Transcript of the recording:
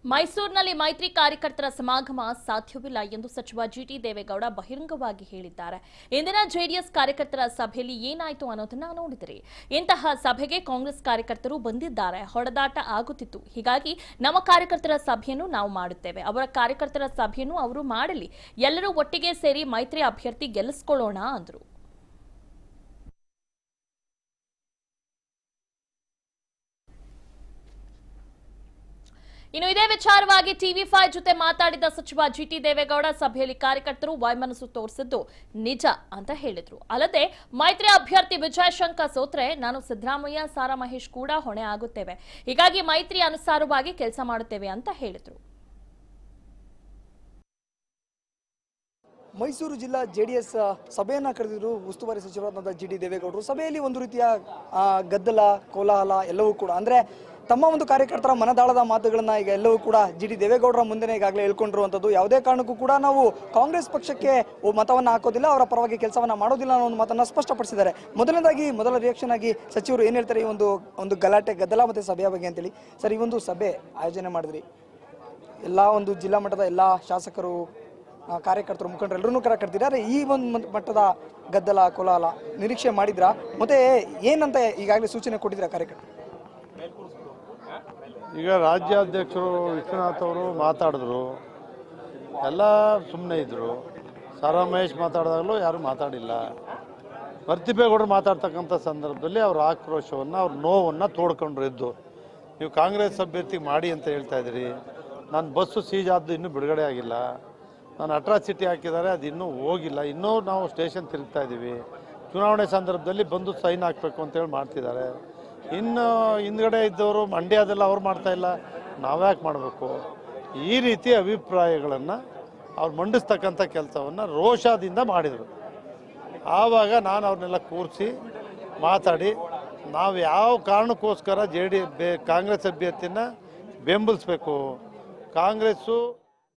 ಮೈಸೂರಿನಲ್ಲಿ ಮೈತ್ರಿ ಕಾರ್ಯಕರ್ತರ ಸಮಾಗಮ ಸಾಧ್ಯವಿಲ್ಲ ಎಂದು ಸಚಿವ ಜಿಟಿ ದೇವೇಗೌಡ ಬಹಿರಂಗವಾಗಿ ಹೇಳಿದ್ದಾರೆ. ಇಂದಿನ ಜೆಡಿಎಸ್ ಕಾರ್ಯಕರ್ತರ ಸಭೆಯಲ್ಲಿ ಏನಾಯಿತು ಅನ್ನೋದನ್ನ ನೋಡಿದರೆ ಇಂತಹ ಸಭೆಗೆ ಕಾಂಗ್ರೆಸ್ ಕಾರ್ಯಕರ್ತರು ಬಂದಿದ್ದಾರೆ. ಹೊಡೆದಾಟ ಆಗುತ್ತಿತ್ತು. ಹೀಗಾಗಿ ನಮ್ಮ ಕಾರ್ಯಕರ್ತರ ಸಭೆಯನ್ನು ನಾವು ಮಾಡುತ್ತೇವೆ, ಅವರ ಕಾರ್ಯಕರ್ತರ ಸಭೆಯನ್ನು ಅವರು ಮಾಡಲಿ, ಎಲ್ಲರೂ ಒಟ್ಟಿಗೆ ಸೇರಿ ಮೈತ್ರಿ ಅಭ್ಯರ್ಥಿ ಗೆಲ್ಲಿಸಿಕೊಳ್ಳೋಣ ಅಂದರು. ಇನ್ನು ಇದೇ ವಿಚಾರವಾಗಿ ಟಿವಿ5 ಜೊತೆ ಮಾತಾಡಿದ ಸಚಿವ ಜಿಟಿ ದೇವೇಗೌಡ ಸಭೆಯಲ್ಲಿ ಕಾರ್ಯಕರ್ತರು ವೈಮನಸ್ಸು ತೋರಿಸಿದ್ದು ನಿಜ ಅಂತ ಹೇಳಿದ್ರು. ಅಲ್ಲದೆ ಮೈತ್ರಿ ಅಭ್ಯರ್ಥಿ ವಿಜಯಶಂಕರ್ ಸೋತ್ರೆ ನಾನು ಸಿದ್ದರಾಮಯ್ಯ, ಸಾರಾ ಮಹೇಶ್ ಕೂಡ ಹೊಣೆ ಆಗುತ್ತೇವೆ, ಹೀಗಾಗಿ ಮೈತ್ರಿ ಅನುಸಾರವಾಗಿ ಕೆಲಸ ಮಾಡುತ್ತೇವೆ ಅಂತ ಹೇಳಿದ್ರು. ಮೈಸೂರು ಜಿಲ್ಲಾ ಜೆಡಿಎಸ್ ಸಭೆಯನ್ನ ಕರೆದಿದ್ರು ಉಸ್ತುವಾರಿ ಸಚಿವರಾದ ಜಿಟಿ ದೇವೇಗೌಡರು. ಸಭೆಯಲ್ಲಿ ಒಂದು ರೀತಿಯ ಗದ್ದಲ, ಕೋಲಾಹಲ ಎಲ್ಲವೂ ಕೂಡ ಅಂದ್ರೆ ತಮ್ಮ ಒಂದು ಕಾರ್ಯಕರ್ತರ ಮನದಾಳದ ಮಾತುಗಳನ್ನ ಈಗ ಎಲ್ಲವೂ ಕೂಡ ಜಿಟಿ ದೇವೇಗೌಡರ ಮುಂದೆ ಈಗಾಗಲೇ ಹೇಳ್ಕೊಂಡಿರುವಂಥದ್ದು. ಯಾವುದೇ ಕಾರಣಕ್ಕೂ ಕೂಡ ನಾವು ಕಾಂಗ್ರೆಸ್ ಪಕ್ಷಕ್ಕೆ ಮತವನ್ನು ಹಾಕೋದಿಲ್ಲ, ಅವರ ಪರವಾಗಿ ಕೆಲಸವನ್ನ ಮಾಡೋದಿಲ್ಲ ಅನ್ನೋ ಒಂದು ಮಾತನ್ನ ಸ್ಪಷ್ಟಪಡಿಸಿದ್ದಾರೆ. ಮೊದಲ ರಿಯಾಕ್ಷನ್ ಆಗಿ ಸಚಿವರು ಏನ್ ಹೇಳ್ತಾರೆ ಈ ಒಂದು ಗಲಾಟೆ, ಗದ್ದಲ ಮತ್ತೆ ಸಭೆಯ ಬಗ್ಗೆ ಅಂತೇಳಿ. ಸರ್, ಈ ಒಂದು ಸಭೆ ಆಯೋಜನೆ ಮಾಡಿದ್ರಿ, ಎಲ್ಲಾ ಒಂದು ಜಿಲ್ಲಾ ಮಟ್ಟದ ಎಲ್ಲಾ ಶಾಸಕರು, ಕಾರ್ಯಕರ್ತರು, ಮುಖಂಡರು ಎಲ್ಲರೂ ಕರ್ತಿದ್ದಾರೆ. ಈ ಒಂದು ಮಟ್ಟದ ಗದ್ದಲ, ಕೋಲಾಹಲ ನಿರೀಕ್ಷೆ ಮಾಡಿದ್ರಾ? ಮತ್ತೆ ಏನಂತ ಈಗಾಗಲೇ ಸೂಚನೆ ಕೊಟ್ಟಿದ್ದೀರಾ ಕಾರ್ಯಕರ್ತರು? ಈಗ ರಾಜ್ಯಾಧ್ಯಕ್ಷರು ವಿಶ್ವನಾಥ್ ಅವರು ಮಾತಾಡಿದ್ರು, ಎಲ್ಲ ಸುಮ್ಮನೆ ಇದ್ದರು. ಸಾರಾ ಮಹೇಶ್ ಮಾತಾಡಿದಾಗಲೂ ಯಾರೂ ಮಾತಾಡಿಲ್ಲ. ಪ್ರತಿಭೆಗೌಡರು ಮಾತಾಡ್ತಕ್ಕಂಥ ಸಂದರ್ಭದಲ್ಲಿ ಅವ್ರ ಆಕ್ರೋಶವನ್ನು, ಅವ್ರ ನೋವನ್ನು ತೋಡ್ಕೊಂಡ್ರು ಇದ್ದು. ನೀವು ಕಾಂಗ್ರೆಸ್ ಅಭ್ಯರ್ಥಿ ಮಾಡಿ ಅಂತ ಹೇಳ್ತಾ ಇದ್ದೀರಿ, ನನ್ನ ಬಸ್ಸು ಸೀಜ್ ಆದ್ದು ಇನ್ನೂ ಬಿಡುಗಡೆ ಆಗಿಲ್ಲ, ನಾನು ಅಟ್ರಾಸಿಟಿ ಹಾಕಿದ್ದಾರೆ, ಅದು ಇನ್ನೂ ಹೋಗಿಲ್ಲ, ಇನ್ನೂ ನಾವು ಸ್ಟೇಷನ್ ತಿರುಗ್ತಾ ಇದ್ದೀವಿ, ಚುನಾವಣೆ ಸಂದರ್ಭದಲ್ಲಿ ಬಂದು ಸೈನ್ ಹಾಕಬೇಕು ಅಂತೇಳಿ ಮಾಡ್ತಿದ್ದಾರೆ. ಇನ್ನು ಹಿಂದ್ಗಡೆ ಇದ್ದವರು ಮಂಡ್ಯದೆಲ್ಲ ಅವ್ರು ಮಾಡ್ತಾ ಇಲ್ಲ, ನಾವ್ಯಾಕೆ ಮಾಡಬೇಕು? ಈ ರೀತಿ ಅಭಿಪ್ರಾಯಗಳನ್ನು ಅವ್ರು ಮಂಡಿಸ್ತಕ್ಕಂಥ ಕೆಲಸವನ್ನು ರೋಷದಿಂದ ಮಾಡಿದರು. ಆವಾಗ ನಾನು ಅವ್ರನ್ನೆಲ್ಲ ಕೂರಿಸಿ ಮಾತಾಡಿ, ನಾವು ಯಾವ ಕಾರಣಕ್ಕೋಸ್ಕರ ಕಾಂಗ್ರೆಸ್ ಅಭ್ಯರ್ಥಿನ ಬೆಂಬಲಿಸಬೇಕು, ಕಾಂಗ್ರೆಸ್ಸು